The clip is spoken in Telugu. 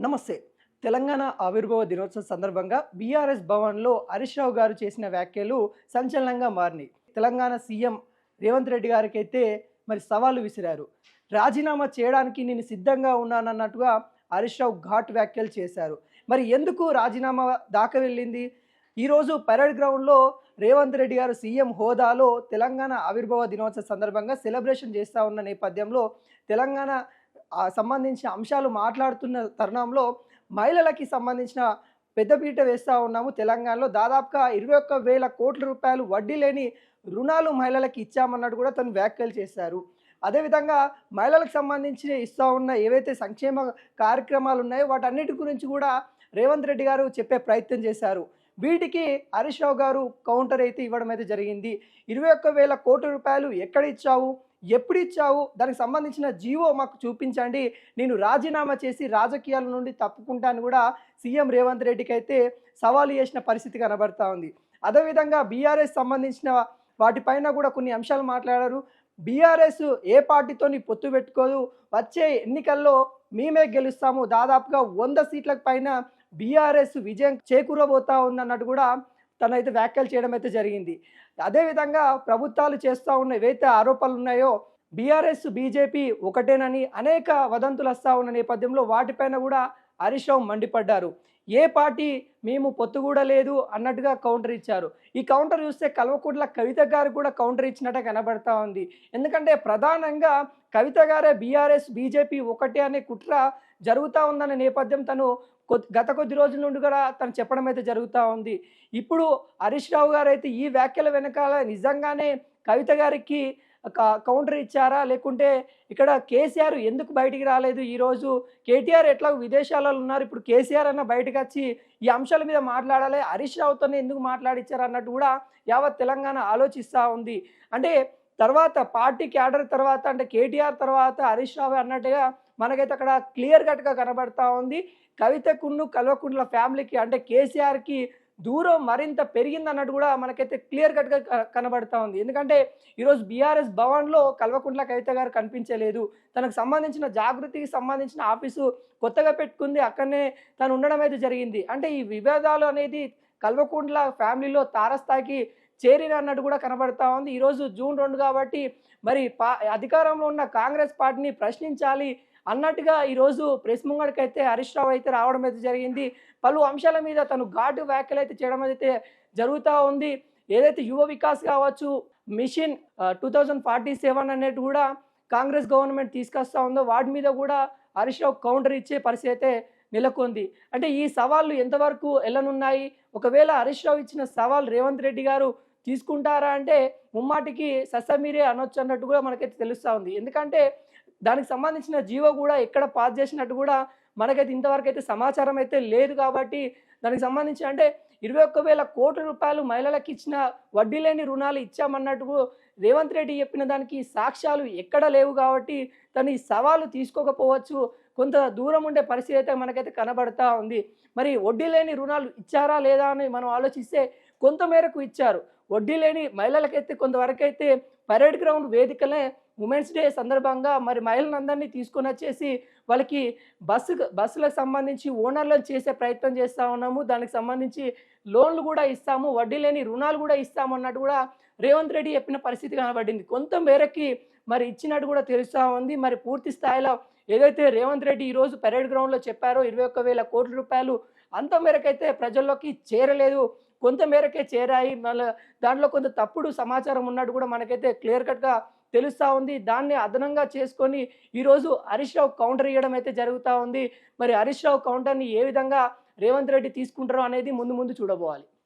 నమస్తే. తెలంగాణ ఆవిర్భావ దినోత్సవం సందర్భంగా బీఆర్ఎస్ భవన్‌లో హరీష్ రావు గారు చేసిన వ్యాఖ్యలు సంచలనంగా మారినాయి. తెలంగాణ సీఎం రేవంత్ రెడ్డి గారికైతే మరి సవాలు విసిరారు. రాజీనామా చేయడానికి నేను సిద్ధంగా ఉన్నానన్నట్టుగా హరీష్ రావు ఘాటు వ్యాఖ్యలు చేశారు. మరి ఎందుకు రాజీనామా దాకా వెళ్ళింది? ఈరోజు పరేడ్ గ్రౌండ్‌లో రేవంత్ రెడ్డి గారు సీఎం హోదాలో తెలంగాణ ఆవిర్భావ దినోత్సవ సందర్భంగా సెలబ్రేషన్ చేస్తా ఉన్న నేపథ్యంలో తెలంగాణ సంబంధించిన అంశాలు మాట్లాడుతున్న తరుణంలో మహిళలకి సంబంధించిన పెద్దపీట వేస్తూ ఉన్నాము. తెలంగాణలో దాదాపుగా 21,000 కోట్ల రూపాయలు వడ్డీ లేని రుణాలు మహిళలకు ఇచ్చామన్నట్టు కూడా తను వ్యాఖ్యలు చేశారు. అదేవిధంగా మహిళలకు సంబంధించి ఇస్తూ ఉన్న ఏవైతే సంక్షేమ కార్యక్రమాలు ఉన్నాయో వాటన్నిటి గురించి కూడా రేవంత్ రెడ్డి గారు చెప్పే ప్రయత్నం చేశారు. వీటికి హరీష్ రావు గారు కౌంటర్ అయితే ఇవ్వడం అయితే జరిగింది. 21,000 కోట్ల రూపాయలు ఎక్కడ ఇచ్చావు, ఎప్పుడు ఇచ్చావు, దానికి సంబంధించిన జీవో మాకు చూపించండి, నేను రాజీనామా చేసి రాజకీయాల నుండి తప్పుకుంటాను కూడా సీఎం రేవంత్ రెడ్డికి అయితే సవాలు చేసిన పరిస్థితి కనబడతా ఉంది. అదేవిధంగా బీఆర్ఎస్ సంబంధించిన వాటిపైన కూడా కొన్ని అంశాలు మాట్లాడారు. బీఆర్ఎస్ ఏ పార్టీతోని పొత్తు పెట్టుకోదు, వచ్చే ఎన్నికల్లో మేమే గెలుస్తాము, దాదాపుగా 100 సీట్లకు పైన బీఆర్ఎస్ విజయం చేకూరబోతా ఉందన్నట్టు కూడా తనైతే వ్యాఖ్యలు చేయడం అయితే జరిగింది. అదేవిధంగా ప్రభుత్వాలు చేస్తూ ఉన్న ఏవైతే ఆరోపణలు ఉన్నాయో బీఆర్ఎస్ బీజేపీ ఒకటేనని అనేక వదంతులు వస్తూ ఉన్న నేపథ్యంలో వాటిపైన కూడా హరీష్ రావు మండిపడ్డారు. ఏ పార్టీ మేము పొత్తు కూడా లేదు అన్నట్టుగా కౌంటర్ ఇచ్చారు. ఈ కౌంటర్ చూస్తే కల్వకుంట్ల కవిత గారు కూడా కౌంటర్ ఇచ్చినట్టే కనబడతా ఉంది. ఎందుకంటే ప్రధానంగా కవిత గారే బీఆర్ఎస్ బీజేపీ ఒకటే అనే కుట్ర జరుగుతూ ఉందనే నేపథ్యం తను గత కొద్ది రోజుల నుండి కూడా తను చెప్పడం అయితే జరుగుతూ ఉంది. ఇప్పుడు హరీష్ రావు గారు అయితే ఈ వ్యాఖ్యల వెనకాల నిజంగానే కవిత గారికి కౌంటర్ ఇచ్చారా, లేకుంటే ఇక్కడ కేసీఆర్ ఎందుకు బయటికి రాలేదు, ఈరోజు కేటీఆర్ ఎట్లాగో విదేశాలలో ఉన్నారు, ఇప్పుడు కేసీఆర్ అన్న బయటకు వచ్చి ఈ అంశాల మీద మాట్లాడాలి, హరీష్ రావుతోనే ఎందుకు మాట్లాడించారు అన్నట్టు కూడా యావత్ తెలంగాణ ఆలోచిస్తూ ఉంది. అంటే తర్వాత పార్టీ క్యాడర్ తర్వాత అంటే కేటీఆర్ తర్వాత హరీష్ రావు అన్నట్టుగా మనకైతే అక్కడ క్లియర్ కట్గా కనబడతా ఉంది. కవితకును కల్వకుంట్ల ఫ్యామిలీకి అంటే కేసీఆర్కి దూరం మరింత పెరిగిందన్నట్టు కూడా మనకైతే క్లియర్ కట్గా కనబడతా ఉంది. ఎందుకంటే ఈరోజు బీఆర్ఎస్ భవన్లో కల్వకుంట్ల కవిత గారు కనిపించలేదు. తనకు సంబంధించిన జాగృతికి సంబంధించిన ఆఫీసు కొత్తగా పెట్టుకుంది, అక్కడనే తను ఉండడం అయితే జరిగింది. అంటే ఈ విభేదాలు అనేది కల్వకుంట్ల ఫ్యామిలీలో తారస్థాయికి చేరిన అన్నట్టు కూడా కనబడతా ఉంది. ఈరోజు జూన్ 2 కాబట్టి మరి అధికారంలో ఉన్న కాంగ్రెస్ పార్టీని ప్రశ్నించాలి అన్నట్టుగా ఈరోజు ప్రెస్ ముంగడికైతే హరీష్ రావు అయితే రావడం అయితే జరిగింది. పలు అంశాల మీద తను ఘాటు వ్యాఖ్యలు అయితే చేయడం అయితే జరుగుతూ ఉంది. ఏదైతే యువ వికాస్ కావచ్చు, మిషన్ 2047 అనేది కూడా కాంగ్రెస్ గవర్నమెంట్ తీసుకొస్తా ఉందో వాటి మీద కూడా హరీష్ రావు కౌంటర్ ఇచ్చే పరిస్థితి అయితే నెలకొంది. అంటే ఈ సవాళ్ళు ఎంతవరకు ఎల్లనున్నాయి? ఒకవేళ హరీష్ రావు ఇచ్చిన సవాల్ రేవంత్ రెడ్డి గారు తీసుకుంటారా అంటే ముమ్మాటికి ససమీరే అనొచ్చు అన్నట్టు కూడా మనకైతే తెలుస్తూ ఉంది. ఎందుకంటే దానికి సంబంధించిన జీవో కూడా ఎక్కడ పాస్ చేసినట్టు కూడా మనకైతే ఇంతవరకు అయితే సమాచారం అయితే లేదు. కాబట్టి దానికి సంబంధించి అంటే 21,000 కోట్ల రూపాయలు మహిళలకు ఇచ్చిన వడ్డీ లేని రుణాలు ఇచ్చామన్నట్టు రేవంత్ రెడ్డి చెప్పిన దానికి సాక్ష్యాలు ఎక్కడ లేవు. కాబట్టి తను ఈ సవాలు తీసుకోకపోవచ్చు, కొంత దూరం ఉండే పరిస్థితి అయితే మనకైతే కనబడతా ఉంది. మరి వడ్డీ లేని రుణాలు ఇచ్చారా లేదా అని మనం ఆలోచిస్తే కొంత మేరకు ఇచ్చారు. వడ్డీ లేని మహిళలకైతే కొంతవరకైతే పరేడ్ గ్రౌండ్ వేదికలే ఉమెన్స్ డే సందర్భంగా మరి మహిళలందరినీ తీసుకొని వచ్చేసి వాళ్ళకి బస్సులకు సంబంధించి ఓనర్లను చేసే ప్రయత్నం చేస్తూ ఉన్నాము. దానికి సంబంధించి లోన్లు కూడా ఇస్తాము, వడ్డీ లేని రుణాలు కూడా ఇస్తాము అన్నట్టు కూడా రేవంత్ రెడ్డి చెప్పిన పరిస్థితి కనబడింది. కొంత మేరకి మరి ఇచ్చినట్టు కూడా తెలుస్తూ ఉంది. మరి పూర్తి స్థాయిలో ఏదైతే రేవంత్ రెడ్డి ఈరోజు పరేడ్ గ్రౌండ్లో చెప్పారో 21,000 కోట్ల రూపాయలు అంత మేరకైతే ప్రజల్లోకి చేరలేదు, కొంత మేరకే చేరాయి. మళ్ళీ దాంట్లో కొంత తప్పుడు సమాచారం ఉన్నట్టు కూడా మనకైతే క్లియర్ కట్గా తెలుస్తూ ఉంది. దాన్ని అదనంగా చేసుకొని ఈరోజు హరీష్ రావు కౌంటర్ ఇవ్వడం అయితే జరుగుతూ ఉంది. మరి హరీష్ రావు కౌంటర్ని ఏ విధంగా రేవంత్ రెడ్డి తీసుకుంటారో అనేది ముందు ముందు చూడబోవాలి.